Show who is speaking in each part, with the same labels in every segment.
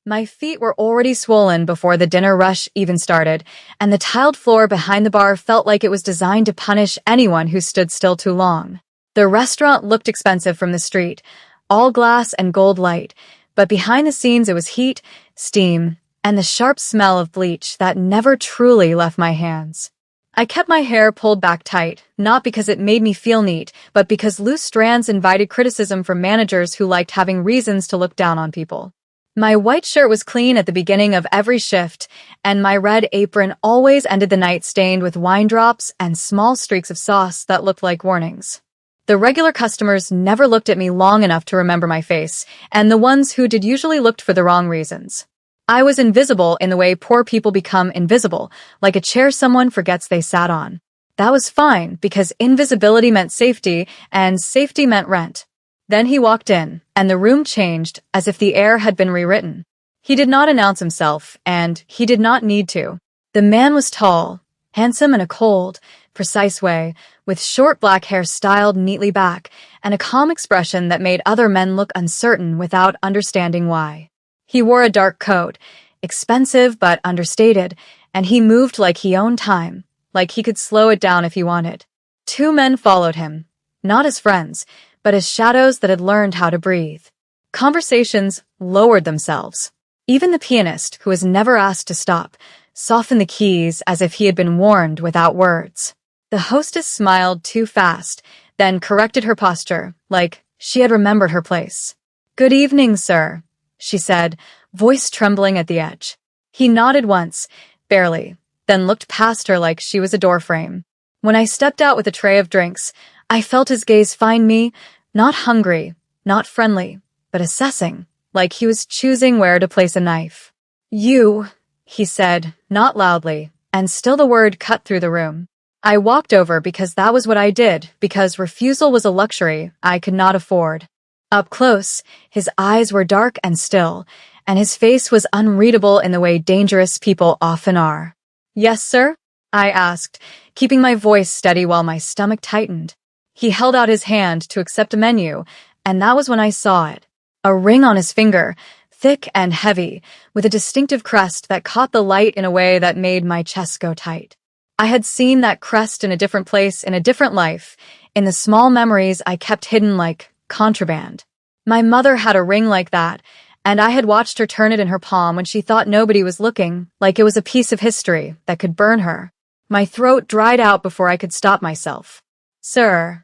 Speaker 1: My feet were already swollen before the dinner rush even started, and the tiled floor behind the bar felt like it was designed to punish anyone who stood still too long. The restaurant looked expensive from the street, all glass and gold light, but behind the scenes it was heat, steam, and the sharp smell of bleach that never truly left my hands. I kept my hair pulled back tight, not because it made me feel neat, but because loose strands invited criticism from managers who liked having reasons to look down on people. My white shirt was clean at the beginning of every shift, and my red apron always ended the night stained with wine drops and small streaks of sauce that looked like warnings. The regular customers never looked at me long enough to remember my face, and the ones who did usually looked for the wrong reasons. I was invisible in the way poor people become invisible, like a chair someone forgets they sat on. That was fine, because invisibility meant safety, and safety meant rent. Then he walked in, and the room changed as if the air had been rewritten. He did not announce himself, and he did not need to. The man was tall, handsome in a cold, precise way, with short black hair styled neatly back, and a calm expression that made other men look uncertain without understanding why. He wore a dark coat, expensive but understated, and he moved like he owned time, like he could slow it down if he wanted. Two men followed him, not as friends, but as shadows that had learned how to breathe. Conversations lowered themselves. Even the pianist, who was never asked to stop, softened the keys as if he had been warned without words. The hostess smiled too fast, then corrected her posture, like she had remembered her place. "Good evening, sir," she said, voice trembling at the edge. He nodded once, barely, then looked past her like she was a doorframe. When I stepped out with a tray of drinks, I felt his gaze find me, not hungry, not friendly, but assessing, like he was choosing where to place a knife. "You," he said, not loudly, and still the word cut through the room. I walked over because that was what I did, because refusal was a luxury I could not afford. Up close, his eyes were dark and still, and his face was unreadable in the way dangerous people often are. "Yes, sir?" I asked, keeping my voice steady while my stomach tightened. He held out his hand to accept a menu, and that was when I saw it. A ring on his finger, thick and heavy, with a distinctive crest that caught the light in a way that made my chest go tight. I had seen that crest in a different place in a different life, in the small memories I kept hidden like contraband. My mother had a ring like that, and I had watched her turn it in her palm when she thought nobody was looking, like it was a piece of history that could burn her. My throat dried out before I could stop myself. "Sir,"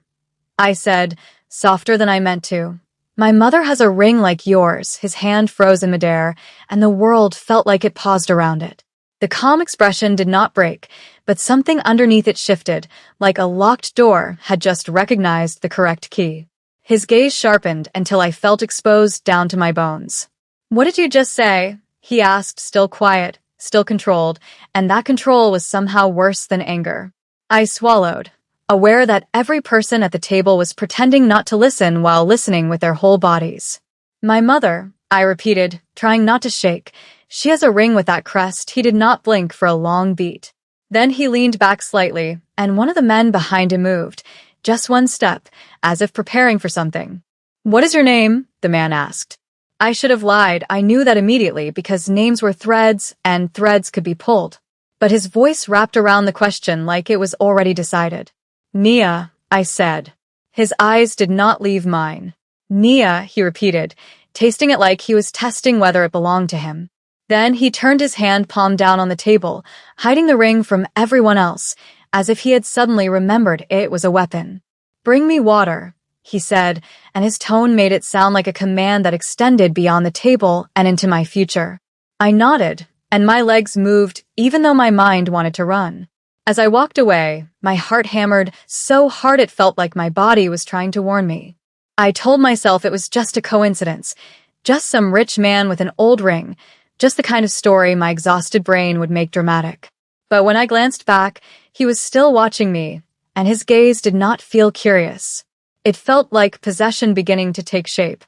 Speaker 1: I said, softer than I meant to. "My mother has a ring like yours." His hand froze in midair, and the world felt like it paused around it. The calm expression did not break, but something underneath it shifted, like a locked door had just recognized the correct key. His gaze sharpened until I felt exposed down to my bones. "What did you just say?" he asked, still quiet, still controlled, and that control was somehow worse than anger. I swallowed, aware that every person at the table was pretending not to listen while listening with their whole bodies. "My mother," I repeated, trying not to shake. "She has a ring with that crest." He did not blink for a long beat. Then he leaned back slightly, and one of the men behind him moved, just one step, as if preparing for something. "What is your name?" the man asked. I should have lied. I knew that immediately because names were threads, and threads could be pulled. But his voice wrapped around the question like it was already decided. "Nia," I said. His eyes did not leave mine. "Nia," he repeated, tasting it like he was testing whether it belonged to him. Then he turned his hand palm down on the table, hiding the ring from everyone else, as if he had suddenly remembered it was a weapon. "Bring me water," he said, and his tone made it sound like a command that extended beyond the table and into my future. I nodded, and my legs moved even though my mind wanted to run. As I walked away, my heart hammered so hard it felt like my body was trying to warn me. I told myself it was just a coincidence, just some rich man with an old ring, just the kind of story my exhausted brain would make dramatic. But when I glanced back, he was still watching me, and his gaze did not feel curious. It felt like possession beginning to take shape.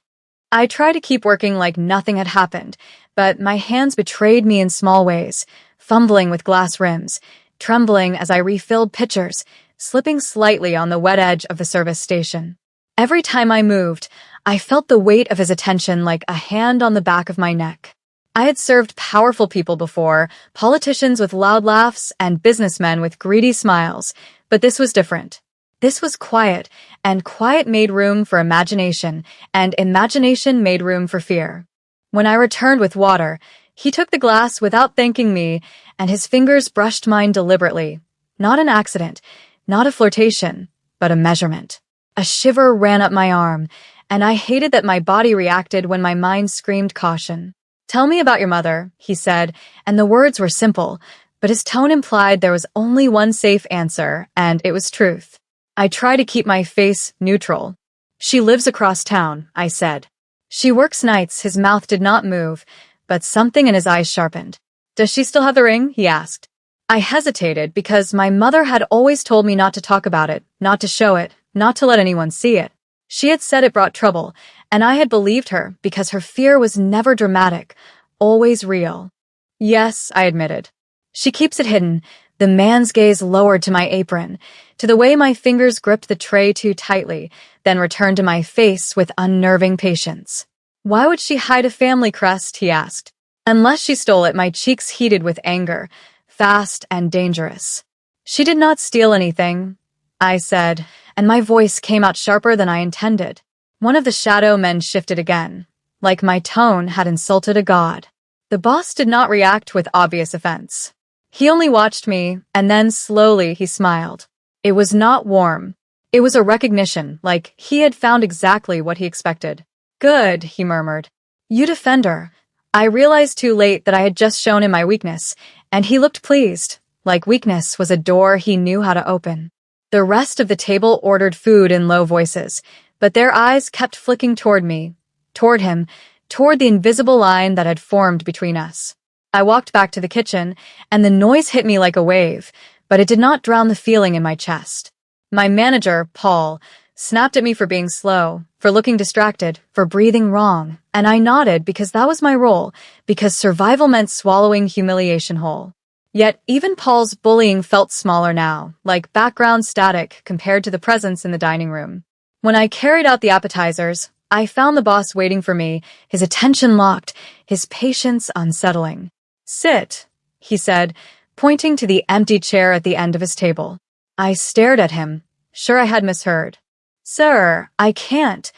Speaker 1: I tried to keep working like nothing had happened, but my hands betrayed me in small ways, fumbling with glass rims, trembling as I refilled pitchers, slipping slightly on the wet edge of the service station. Every time I moved, I felt the weight of his attention like a hand on the back of my neck. I had served powerful people before, politicians with loud laughs and businessmen with greedy smiles, but this was different. This was quiet, and quiet made room for imagination, and imagination made room for fear. When I returned with water, he took the glass without thanking me, and his fingers brushed mine deliberately. Not an accident, not a flirtation, but a measurement. A shiver ran up my arm, and I hated that my body reacted when my mind screamed caution. "Tell me about your mother," he said, and the words were simple, but his tone implied there was only one safe answer, and it was truth. I tried to keep my face neutral. "She lives across town," I said. "She works nights." His mouth did not move, but something in his eyes sharpened. "Does she still have the ring?" he asked. I hesitated because my mother had always told me not to talk about it, not to show it, not to let anyone see it. She had said it brought trouble, and I had believed her because her fear was never dramatic, always real. "Yes," I admitted. "She keeps it hidden." The man's gaze lowered to my apron, to the way my fingers gripped the tray too tightly, then returned to my face with unnerving patience. "Why would she hide a family crest?" he asked. "Unless she stole it." My cheeks heated with anger, fast and dangerous. "She did not steal anything," I said, and my voice came out sharper than I intended. One of the shadow men shifted again, like my tone had insulted a god. The boss did not react with obvious offense. He only watched me, and then slowly he smiled. It was not warm. It was a recognition, like he had found exactly what he expected. "Good," he murmured. "You defend her." I realized too late that I had just shown him my weakness, and he looked pleased, like weakness was a door he knew how to open. The rest of the table ordered food in low voices, but their eyes kept flicking toward me, toward him, toward the invisible line that had formed between us. I walked back to the kitchen, and the noise hit me like a wave, but it did not drown the feeling in my chest. My manager, Paul, snapped at me for being slow, for looking distracted, for breathing wrong, and I nodded because that was my role, because survival meant swallowing humiliation whole. Yet even Paul's bullying felt smaller now, like background static compared to the presence in the dining room. When I carried out the appetizers, I found the boss waiting for me, his attention locked, his patience unsettling. "Sit," he said, pointing to the empty chair at the end of his table. I stared at him, sure I had misheard. "Sir, I can't,"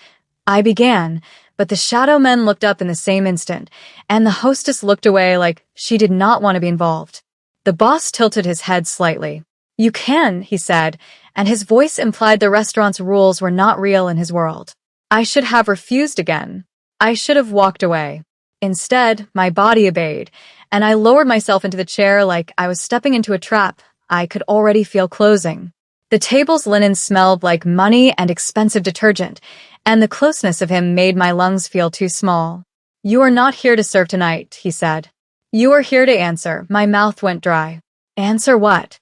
Speaker 1: I began, but the shadow men looked up in the same instant, and the hostess looked away like she did not want to be involved. The boss tilted his head slightly. "You can," he said, and his voice implied the restaurant's rules were not real in his world. I should have refused again. I should have walked away. Instead, my body obeyed, and I lowered myself into the chair like I was stepping into a trap I could already feel closing. The table's linen smelled like money and expensive detergent, and the closeness of him made my lungs feel too small. "You are not here to serve tonight," he said. "You are here to answer." My mouth went dry. "Answer what?"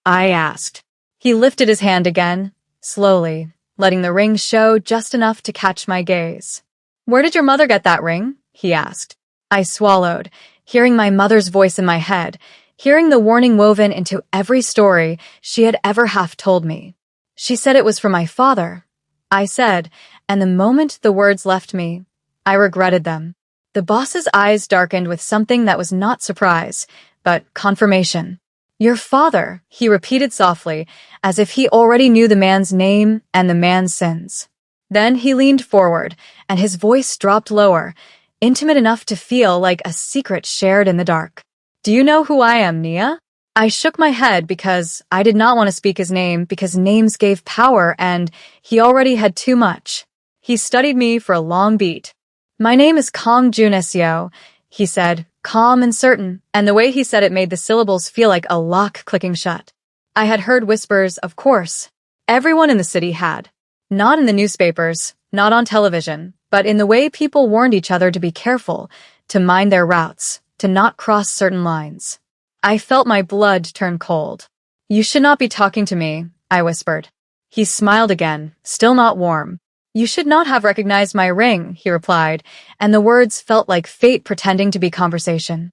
Speaker 1: I asked. He lifted his hand again, slowly, letting the ring show just enough to catch my gaze. "Where did your mother get that ring?" he asked. I swallowed, hearing my mother's voice in my head, hearing the warning woven into every story she had ever half told me. "She said it was for my father," I said, and the moment the words left me, I regretted them. The boss's eyes darkened with something that was not surprise, but confirmation. "Your father," he repeated softly, as if he already knew the man's name and the man's sins. Then he leaned forward, and his voice dropped lower, intimate enough to feel like a secret shared in the dark. "Do you know who I am, Nia?" I shook my head because I did not want to speak his name because names gave power and he already had too much. He studied me for a long beat. "My name is Kong Junesio," he said, calm and certain, and the way he said it made the syllables feel like a lock clicking shut. I had heard whispers, of course. Everyone in the city had. Not in the newspapers, not on television, but in the way people warned each other to be careful, to mind their routes, to not cross certain lines. I felt my blood turn cold. "You should not be talking to me," I whispered. He smiled again, still not warm. "You should not have recognized my ring," he replied, and the words felt like fate pretending to be conversation.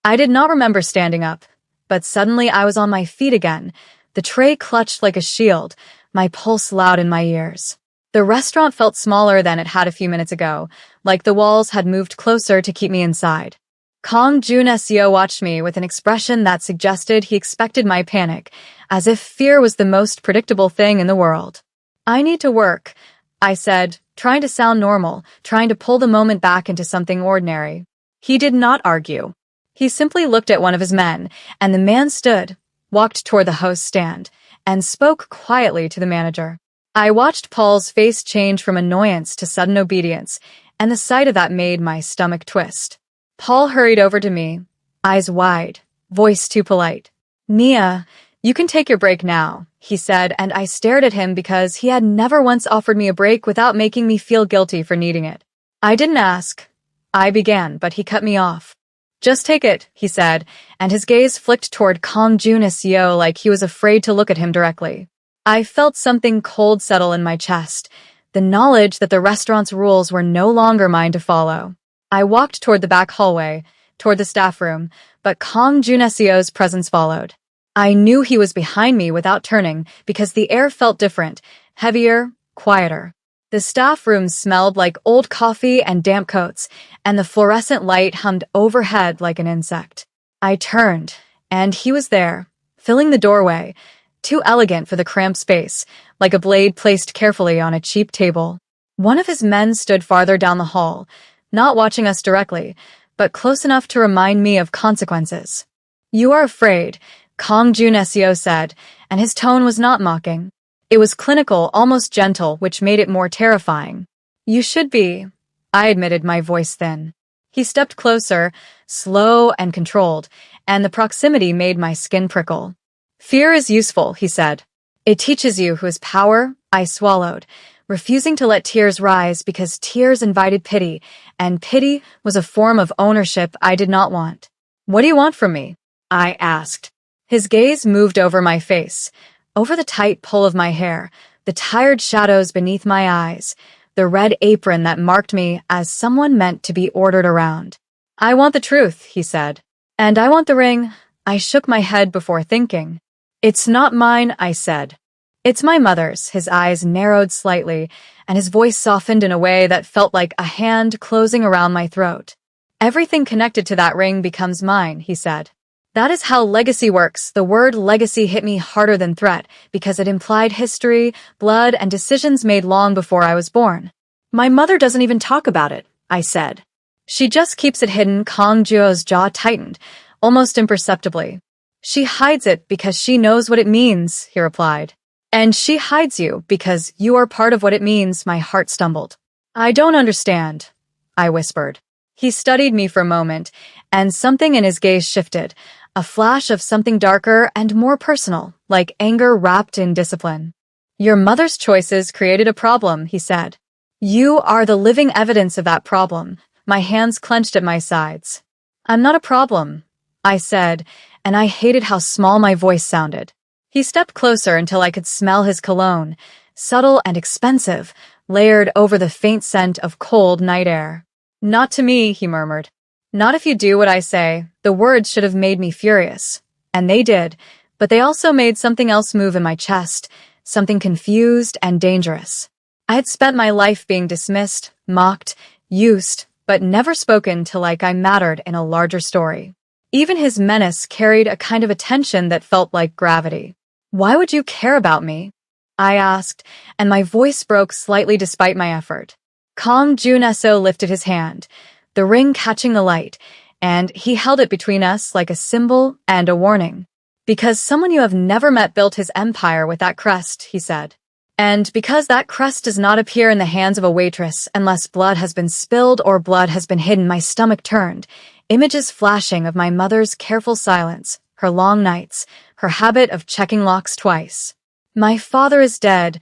Speaker 1: I did not remember standing up, but suddenly I was on my feet again, the tray clutched like a shield, my pulse loud in my ears. The restaurant felt smaller than it had a few minutes ago, like the walls had moved closer to keep me inside. Kong Jun SEO watched me with an expression that suggested he expected my panic, as if fear was the most predictable thing in the world. I need to work, I said, trying to sound normal, trying to pull the moment back into something ordinary. He did not argue. He simply looked at one of his men, and the man stood, walked toward the host's stand, and spoke quietly to the manager. I watched Paul's face change from annoyance to sudden obedience, and the sight of that made my stomach twist. Paul hurried over to me, eyes wide, voice too polite. "Mia, you can take your break now," he said, and I stared at him because he had never once offered me a break without making me feel guilty for needing it. I didn't ask. I began, but he cut me off. "Just take it," he said, and his gaze flicked toward Kong Jun SEO like he was afraid to look at him directly. I felt something cold settle in my chest, the knowledge that the restaurant's rules were no longer mine to follow. I walked toward the back hallway, toward the staff room, but Kong Jun SEO's presence followed. I knew he was behind me without turning because the air felt different, heavier, quieter. The staff room smelled like old coffee and damp coats, and the fluorescent light hummed overhead like an insect. I turned, and he was there, filling the doorway, too elegant for the cramped space, like a blade placed carefully on a cheap table. One of his men stood farther down the hall, not watching us directly, but close enough to remind me of consequences. "You are afraid," Kong Jun SEO said, and his tone was not mocking. It was clinical, almost gentle, which made it more terrifying. "You should be," I admitted, my voice thin. He stepped closer, slow and controlled, and the proximity made my skin prickle. "Fear is useful," he said. "It teaches you who has power." I swallowed, refusing to let tears rise because tears invited pity, and pity was a form of ownership I did not want. "What do you want from me?" I asked. His gaze moved over my face, over the tight pull of my hair, the tired shadows beneath my eyes, the red apron that marked me as someone meant to be ordered around. "I want the truth," he said. "And I want the ring." I shook my head before thinking. "It's not mine," I said. "It's my mother's." His eyes narrowed slightly, and his voice softened in a way that felt like a hand closing around my throat. "Everything connected to that ring becomes mine," he said. That is how legacy works. The word legacy hit me harder than threat because it implied history, blood, and decisions made long before I was born. "My mother doesn't even talk about it," I said. "She just keeps it hidden." Kong Juo's jaw tightened, almost imperceptibly. "She hides it because she knows what it means," he replied. "And she hides you because you are part of what it means." My heart stumbled. "I don't understand," I whispered. He studied me for a moment, and something in his gaze shifted, a flash of something darker and more personal, like anger wrapped in discipline. "Your mother's choices created a problem," he said. "You are the living evidence of that problem." My hands clenched at my sides. "I'm not a problem," I said, and I hated how small my voice sounded. He stepped closer until I could smell his cologne, subtle and expensive, layered over the faint scent of cold night air. "Not to me," he murmured. "Not if you do what I say." The words should have made me furious. And they did, but they also made something else move in my chest, something confused and dangerous. I had spent my life being dismissed, mocked, used, but never spoken to like I mattered in a larger story. Even his menace carried a kind of attention that felt like gravity. "Why would you care about me?" I asked, and my voice broke slightly despite my effort. Kong Jun SEO lifted his hand, the ring catching the light, and he held it between us like a symbol and a warning. "Because someone you have never met built his empire with that crest," he said. "And because that crest does not appear in the hands of a waitress unless blood has been spilled or blood has been hidden." My stomach turned, images flashing of my mother's careful silence, her long nights, her habit of checking locks twice. "My father is dead,"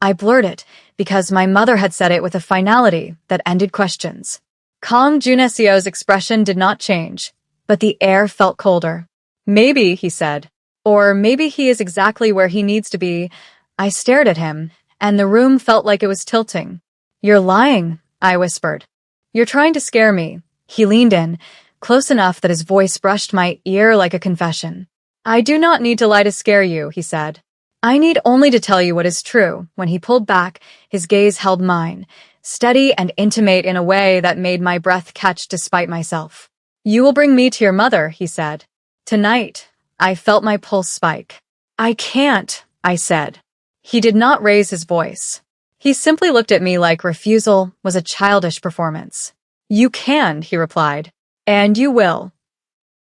Speaker 1: I blurted, because my mother had said it with a finality that ended questions. Kong Jun SEO's expression did not change, but the air felt colder. "Maybe," he said. "Or maybe he is exactly where he needs to be." I stared at him, and the room felt like it was tilting. "You're lying," I whispered. "You're trying to scare me." He leaned in, close enough that his voice brushed my ear like a confession. "I do not need to lie to scare you," he said. "I need only to tell you what is true." When he pulled back, his gaze held mine, steady and intimate in a way that made my breath catch despite myself. You will bring me to your mother, he said. Tonight. I felt my pulse spike. I can't, I said. He did not raise his voice. He simply looked at me like refusal was a childish performance. You can, he replied. And you will.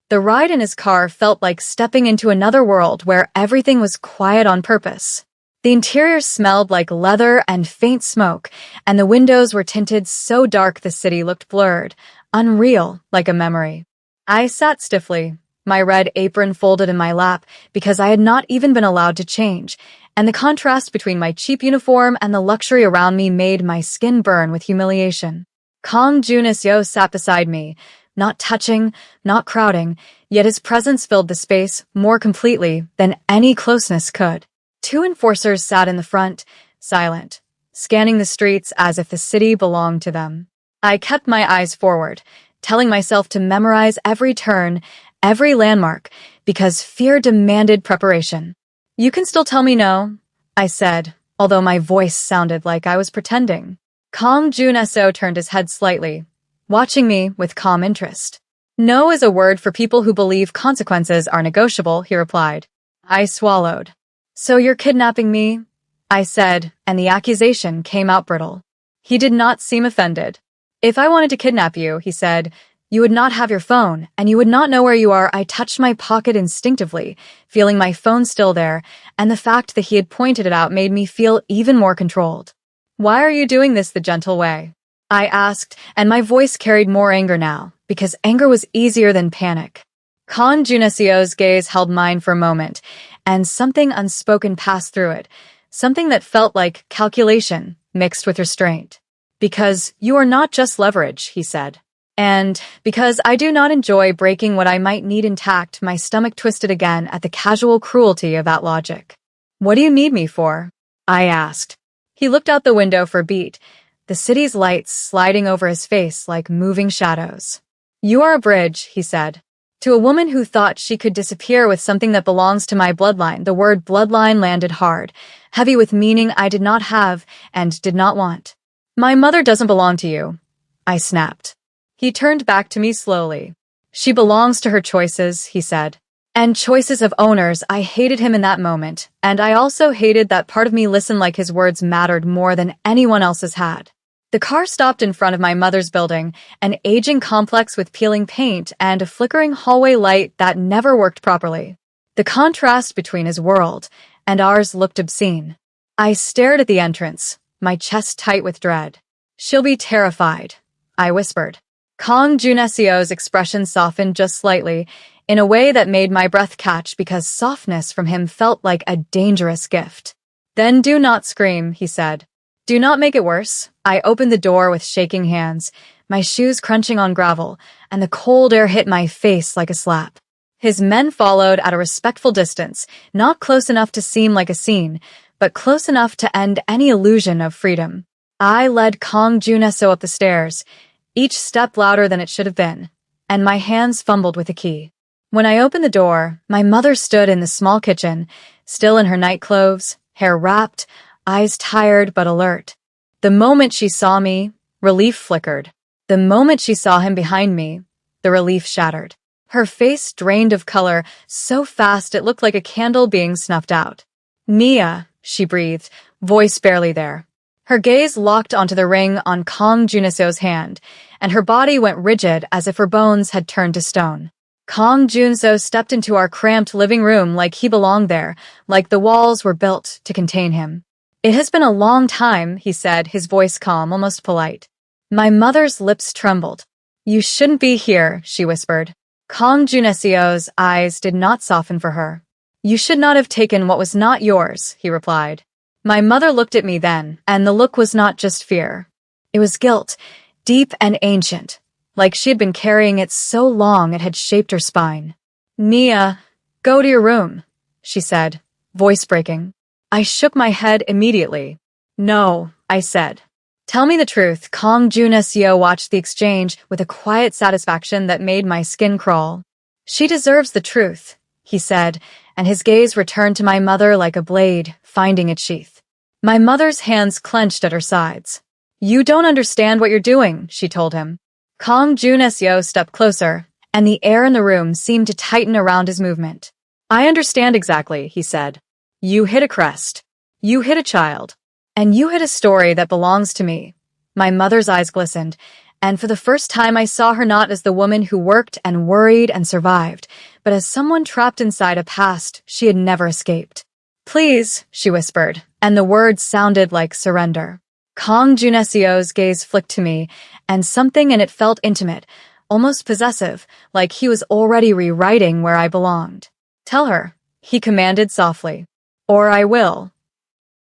Speaker 1: The ride in his car felt like stepping into another world where everything was quiet on purpose. The interior smelled like leather and faint smoke, and the windows were tinted so dark the city looked blurred, unreal, like a memory. I sat stiffly, my red apron folded in my lap because I had not even been allowed to change, and the contrast between my cheap uniform and the luxury around me made my skin burn with humiliation. Kong Jun-seo sat beside me, not touching, not crowding, yet his presence filled the space more completely than any closeness could. Two enforcers sat in the front, silent, scanning the streets as if the city belonged to them. I kept my eyes forward, telling myself to memorize every turn, every landmark, because fear demanded preparation. You can still tell me no, I said, although my voice sounded like I was pretending. Kong Jun-seo turned his head slightly, watching me with calm interest. No is a word for people who believe consequences are negotiable, he replied. I swallowed. So you're kidnapping me? I said, and the accusation came out brittle. He did not seem offended. If I wanted to kidnap you, he said, you would not have your phone, and you would not know where you are. I touched my pocket instinctively, feeling my phone still there, and the fact that he had pointed it out made me feel even more controlled. Why are you doing this the gentle way? I asked, and my voice carried more anger now, because anger was easier than panic. Kong Jun-seo's gaze held mine for a moment, and something unspoken passed through it, something that felt like calculation mixed with restraint. Because you are not just leverage, he said. And because I do not enjoy breaking what I might need intact, my stomach twisted again at the casual cruelty of that logic. What do you need me for? I asked. He looked out the window for a beat, the city's lights sliding over his face like moving shadows. You are a bridge, he said. To a woman who thought she could disappear with something that belongs to my bloodline, the word bloodline landed hard, heavy with meaning I did not have and did not want. My mother doesn't belong to you, I snapped. He turned back to me slowly. She belongs to her choices, he said. And choices of owners. I hated him in that moment, and I also hated that part of me listened like his words mattered more than anyone else's had. The car stopped in front of my mother's building, an aging complex with peeling paint and a flickering hallway light that never worked properly. The contrast between his world and ours looked obscene. I stared at the entrance, my chest tight with dread. She'll be terrified, I whispered. Kong Jun-seo's expression softened just slightly, in a way that made my breath catch because softness from him felt like a dangerous gift. Then do not scream, he said. Do not make it worse. I opened the door with shaking hands, my shoes crunching on gravel, and the cold air hit my face like a slap. His men followed at a respectful distance, not close enough to seem like a scene, but close enough to end any illusion of freedom. I led Kong Jun-seo up the stairs, each step louder than it should have been, and my hands fumbled with the key. When I opened the door, my mother stood in the small kitchen, still in her nightclothes, hair wrapped, eyes tired but alert. The moment she saw me, relief flickered. The moment she saw him behind me, the relief shattered. Her face drained of color so fast it looked like a candle being snuffed out. Mia, she breathed, voice barely there. Her gaze locked onto the ring on Kong Jun-seo's hand, and her body went rigid as if her bones had turned to stone. Kong Jun-seo stepped into our cramped living room like he belonged there, like the walls were built to contain him. It has been a long time, he said, his voice calm, almost polite. My mother's lips trembled. You shouldn't be here, she whispered. Kong Jun-seo's eyes did not soften for her. You should not have taken what was not yours, he replied. My mother looked at me then, and the look was not just fear. It was guilt, deep and ancient, like she had been carrying it so long it had shaped her spine. Mia, go to your room, she said, voice breaking. I shook my head immediately. No, I said. Tell me the truth. Kong Jun-seo watched the exchange with a quiet satisfaction that made my skin crawl. She deserves the truth, he said, and his gaze returned to my mother like a blade, finding its sheath. My mother's hands clenched at her sides. You don't understand what you're doing, she told him. Kong Jun-seo stepped closer, and the air in the room seemed to tighten around his movement. "I understand exactly," he said. "You hit a crest. You hit a child. And you hit a story that belongs to me." My mother's eyes glistened, and for the first time I saw her not as the woman who worked and worried and survived, but as someone trapped inside a past she had never escaped. "Please," she whispered, and the words sounded like surrender. Kong Juneseo's gaze flicked to me, and something in it felt intimate, almost possessive, like he was already rewriting where I belonged. "Tell her," he commanded softly. "Or I will."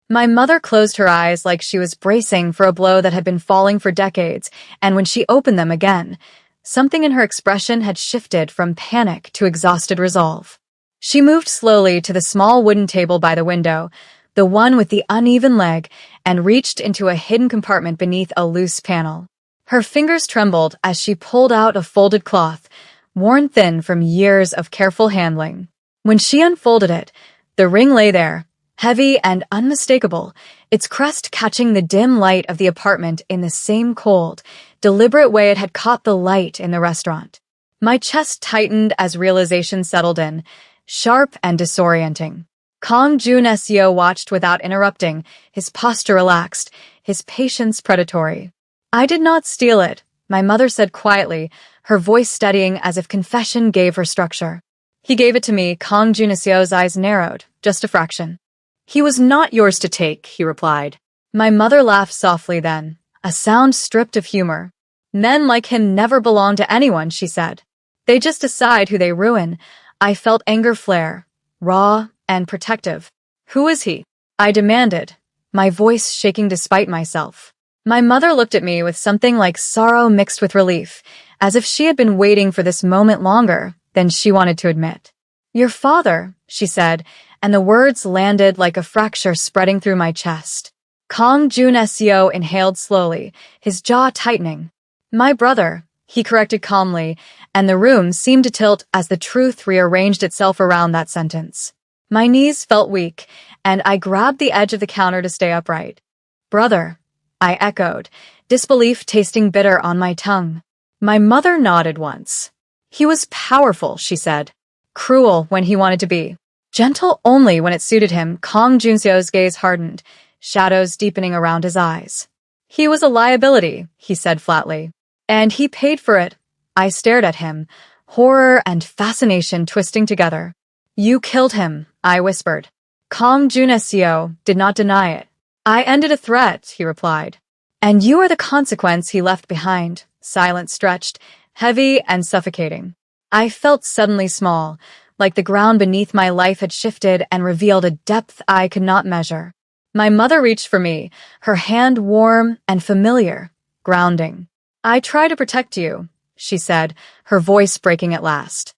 Speaker 1: My mother closed her eyes like she was bracing for a blow that had been falling for decades, and when she opened them again, something in her expression had shifted from panic to exhausted resolve. She moved slowly to the small wooden table by the window, the one with the uneven leg, and reached into a hidden compartment beneath a loose panel. Her fingers trembled as she pulled out a folded cloth, worn thin from years of careful handling. When she unfolded it, the ring lay there, heavy and unmistakable, its crest catching the dim light of the apartment in the same cold, deliberate way it had caught the light in the restaurant. My chest tightened as realization settled in, sharp and disorienting. Kong Juneseo watched without interrupting, his posture relaxed, his patience predatory. "I did not steal it," my mother said quietly, her voice steadying as if confession gave her structure. "He gave it to me." Kong Juneseo's eyes narrowed, just a fraction. "He was not yours to take," he replied. My mother laughed softly then, a sound stripped of humor. "Men like him never belong to anyone," she said. "They just decide who they ruin." I felt anger flare, raw and protective. "Who is he?" I demanded, my voice shaking despite myself. My mother looked at me with something like sorrow mixed with relief, as if she had been waiting for this moment longer than she wanted to admit. "Your father," she said, and the words landed like a fracture spreading through my chest. Kong Juneseo inhaled slowly, his jaw tightening. "My brother," he corrected calmly, and the room seemed to tilt as the truth rearranged itself around that sentence. My knees felt weak, and I grabbed the edge of the counter to stay upright. "Brother," I echoed, disbelief tasting bitter on my tongue. My mother nodded once. "He was powerful," she said. "Cruel when he wanted to be. Gentle only when it suited him." Kong Junseo's gaze hardened, shadows deepening around his eyes. "He was a liability," he said flatly. "And he paid for it." I stared at him, horror and fascination twisting together. "You killed him," I whispered. Kong Juneseo did not deny it. "I ended a threat," he replied. "And you are the consequence he left behind." Silence stretched, heavy and suffocating. I felt suddenly small, like the ground beneath my life had shifted and revealed a depth I could not measure. My mother reached for me, her hand warm and familiar, grounding. "I try to protect you," she said, her voice breaking at last.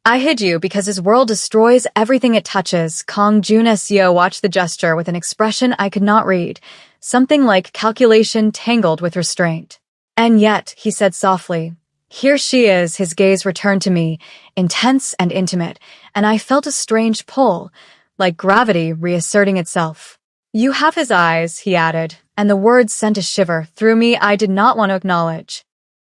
Speaker 1: "I hid you because his world destroys everything it touches." Kong Juneseo watched the gesture with an expression I could not read, something like calculation tangled with restraint. "And yet," he said softly, "here she is." His gaze returned to me, intense and intimate, and I felt a strange pull, like gravity reasserting itself. "You have his eyes," he added, and the words sent a shiver through me I did not want to acknowledge.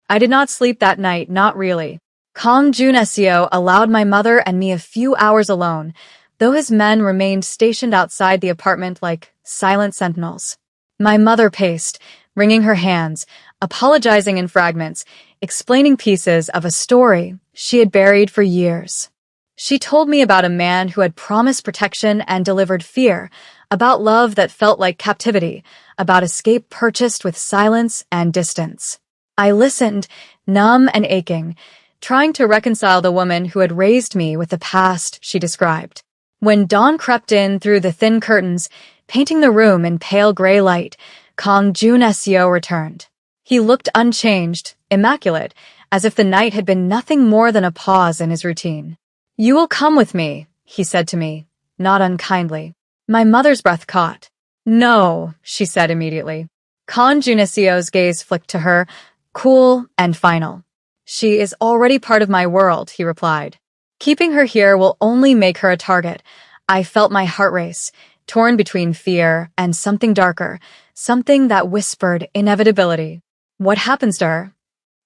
Speaker 1: I did not sleep that night, not really. Kong Juneseo allowed my mother and me a few hours alone, though his men remained stationed outside the apartment like silent sentinels. My mother paced, wringing her hands, apologizing in fragments, explaining pieces of a story she had buried for years. She told me about a man who had promised protection and delivered fear, about love that felt like captivity, about escape purchased with silence and distance. I listened, numb and aching, trying to reconcile the woman who had raised me with the past she described. When dawn crept in through the thin curtains, painting the room in pale gray light, Kong Juneseo returned. He looked unchanged, immaculate, as if the night had been nothing more than a pause in his routine. "You will come with me," he said to me, not unkindly. My mother's breath caught. "No," she said immediately. Kong Juneseo's gaze flicked to her, cool and final. "She is already part of my world," he replied. "Keeping her here will only make her a target." I felt my heart race, torn between fear and something darker, something that whispered inevitability. "What happens to her?"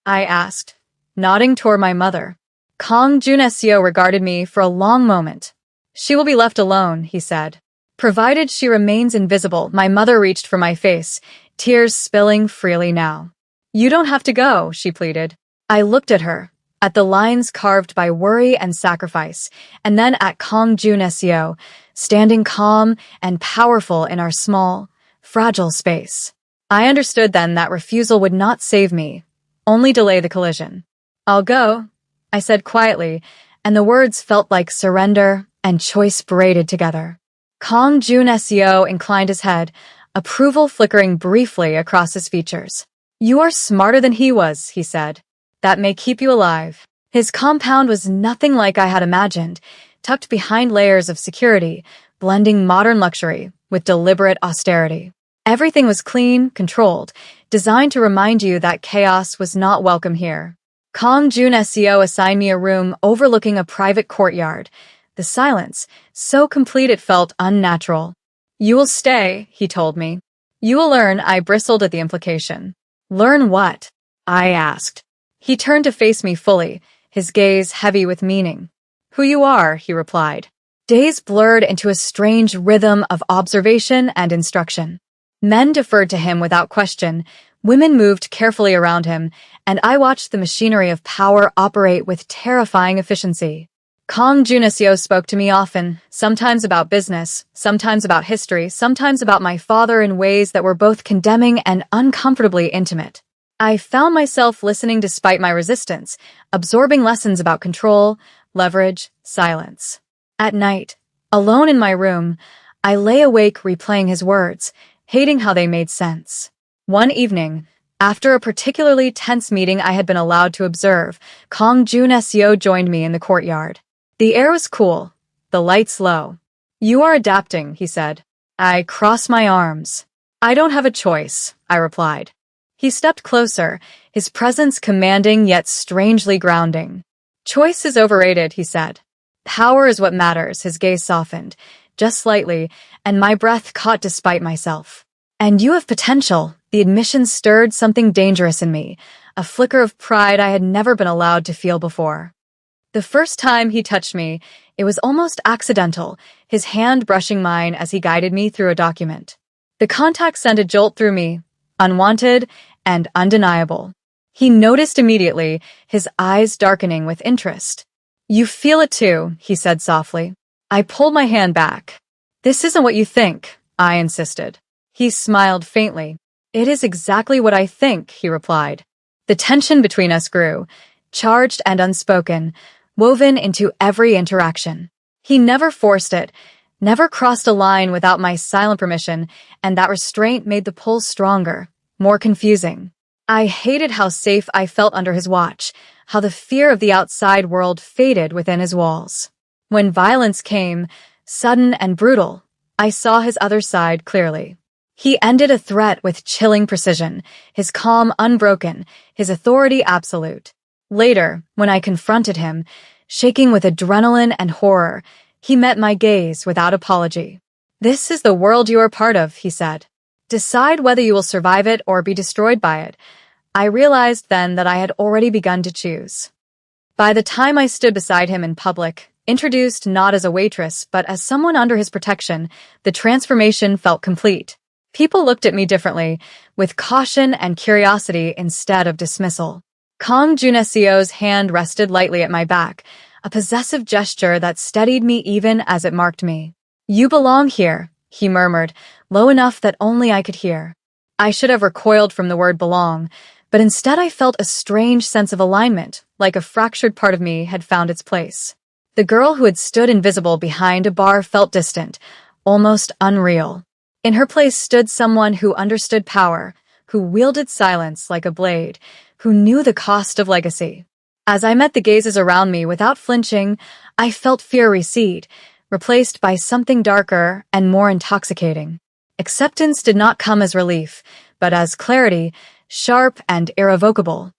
Speaker 1: I asked, nodding toward my mother. Kong Junesio regarded me for a long moment. She will be left alone, he said. Provided she remains invisible. My mother reached for my face, tears spilling freely now. You don't have to go, she pleaded. I looked at her, at the lines carved by worry and sacrifice, and then at Kong Junesio, standing calm and powerful in our small, fragile space. I understood then that refusal would not save me, only delay the collision. I'll go, I said quietly, and the words felt like surrender and choice braided together. Kong Junesio inclined his head, approval flickering briefly across his features. You are smarter than he was, he said. That may keep you alive. His compound was nothing like I had imagined, tucked behind layers of security, blending modern luxury with deliberate austerity. Everything was clean, controlled, designed to remind you that chaos was not welcome here. Kong Junesio assigned me a room overlooking a private courtyard. The silence, so complete it felt unnatural. You will stay, he told me. You will learn, I bristled at the implication. Learn what? I asked. He turned to face me fully, his gaze heavy with meaning. Who you are, he replied. Days blurred into a strange rhythm of observation and instruction. Men deferred to him without question, women moved carefully around him, and I watched the machinery of power operate with terrifying efficiency. Kong Junesio spoke to me often, sometimes about business, sometimes about history, sometimes about my father in ways that were both condemning and uncomfortably intimate. I found myself listening despite my resistance, absorbing lessons about control, leverage, silence. At night, alone in my room, I lay awake replaying his words, hating how they made sense. One evening, after a particularly tense meeting I had been allowed to observe, Kong Junesio joined me in the courtyard. The air was cool, the lights low. You are adapting, he said. I crossed my arms. I don't have a choice, I replied. He stepped closer, his presence commanding yet strangely grounding. Choice is overrated, he said. Power is what matters, his gaze softened, just slightly, and my breath caught despite myself. And you have potential. The admission stirred something dangerous in me, a flicker of pride I had never been allowed to feel before. The first time he touched me, it was almost accidental, his hand brushing mine as he guided me through a document. The contact sent a jolt through me, unwanted and undeniable. He noticed immediately, his eyes darkening with interest. You feel it too, he said softly. I pulled my hand back. This isn't what you think, I insisted. He smiled faintly. It is exactly what I think, he replied. The tension between us grew, charged and unspoken, woven into every interaction. He never forced it, never crossed a line without my silent permission, and that restraint made the pull stronger, more confusing. I hated how safe I felt under his watch, how the fear of the outside world faded within his walls. When violence came, sudden and brutal, I saw his other side clearly. He ended a threat with chilling precision, his calm unbroken, his authority absolute. Later, when I confronted him, shaking with adrenaline and horror, he met my gaze without apology. This is the world you are part of, he said. Decide whether you will survive it or be destroyed by it. I realized then that I had already begun to choose. By the time I stood beside him in public, introduced not as a waitress but as someone under his protection, the transformation felt complete. People looked at me differently, with caution and curiosity instead of dismissal. Kong Junesio's hand rested lightly at my back, a possessive gesture that steadied me even as it marked me. You belong here, he murmured, low enough that only I could hear. I should have recoiled from the word belong, but instead I felt a strange sense of alignment, like a fractured part of me had found its place. The girl who had stood invisible behind a bar felt distant, almost unreal. In her place stood someone who understood power, who wielded silence like a blade, who knew the cost of legacy. As I met the gazes around me without flinching, I felt fear recede, replaced by something darker and more intoxicating. Acceptance did not come as relief, but as clarity, sharp and irrevocable.